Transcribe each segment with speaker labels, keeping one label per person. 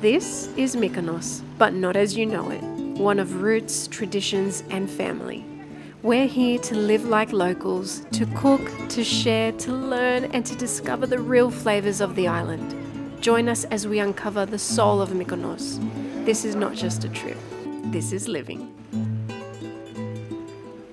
Speaker 1: This is Mykonos, but not as you know it. One of roots, traditions, and family. We're here to live like locals, to cook, to share, to learn, and to discover the real flavours of the island. Join us as we uncover the soul of Mykonos. This is not just a trip, this is living.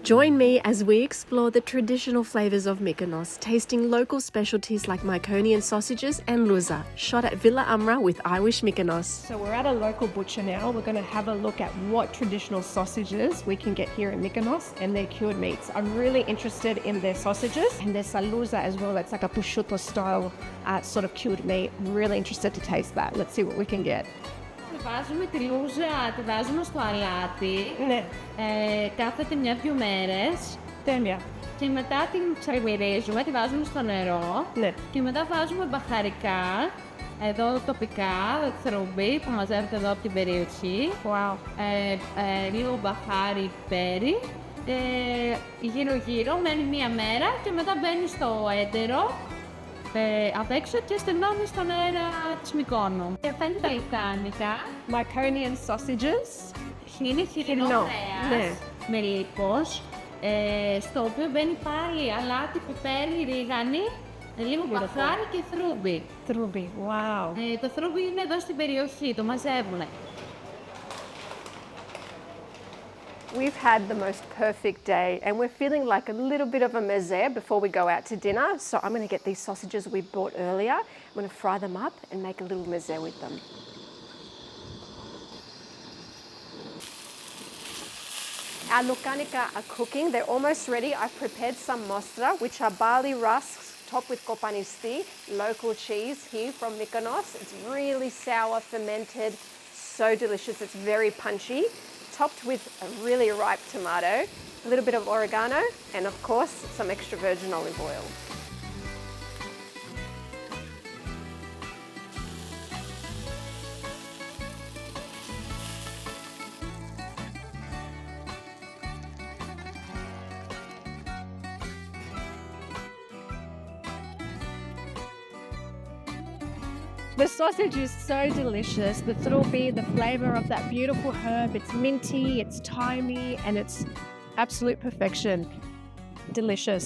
Speaker 1: Join me as we explore the traditional flavours of Mykonos, tasting local specialties like Mykonian sausages and Louza, shot at Villa Amra with I Wish Mykonos.
Speaker 2: So we're at a local butcher now. We're going to have a look at what traditional sausages we can get here in Mykonos and their cured meats. I'm really interested in their sausages and their Louza as well. That's like a prosciutto style sort of cured meat. I'm really interested to taste that. Let's see what we can get.
Speaker 3: Βάζουμε τη λούζα, τη βάζουμε στο αλάτι,
Speaker 2: Ναι,
Speaker 3: κάθεται 1-2 μέρες
Speaker 2: τέλεια.
Speaker 3: και μετά την ξεμυρίζουμε, τη βάζουμε στο νερό
Speaker 2: Ναι.
Speaker 3: και μετά βάζουμε μπαχαρικά, εδώ τοπικά, throumbi που μαζεύεται εδώ από την περιοχή,
Speaker 2: Wow.
Speaker 3: λίγο μπαχάρι, πιπέρι, γύρω-γύρω, μένει 1 μέρα και μετά μπαίνει στο έντερο απ' έξω και στελνώνει στον αέρα της Μυκόνου. Φαίνεται τα λουκάνικα.
Speaker 2: Mykonian sausages.
Speaker 3: Είναι χοιρινό
Speaker 2: Ναι.
Speaker 3: κρέας με λίπος, στο οποίο μπαίνει πάλι αλάτι, πιπέρι, ρίγανη, λίγο μπαχάρι και throumbi.
Speaker 2: Throumbi. Wow.
Speaker 3: Το throumbi είναι εδώ στην περιοχή, το μαζεύουν.
Speaker 1: We've had the most perfect day and we're feeling like a little bit of a mezé before we go out to dinner. So I'm going to get these sausages we bought earlier. I'm going to fry them up and make a little mezé with them. Our lukanika are cooking. They're almost ready. I've prepared some mostra, which are barley rusks topped with kopanisti, local cheese here from Mykonos. It's really sour, fermented, so delicious. It's very punchy. Topped with a really ripe tomato, a little bit of oregano, and of course, some extra virgin olive oil.
Speaker 2: The sausage is so delicious. The throumbi, the flavour of that beautiful herb. It's minty, it's thymy, and it's absolute perfection. Delicious.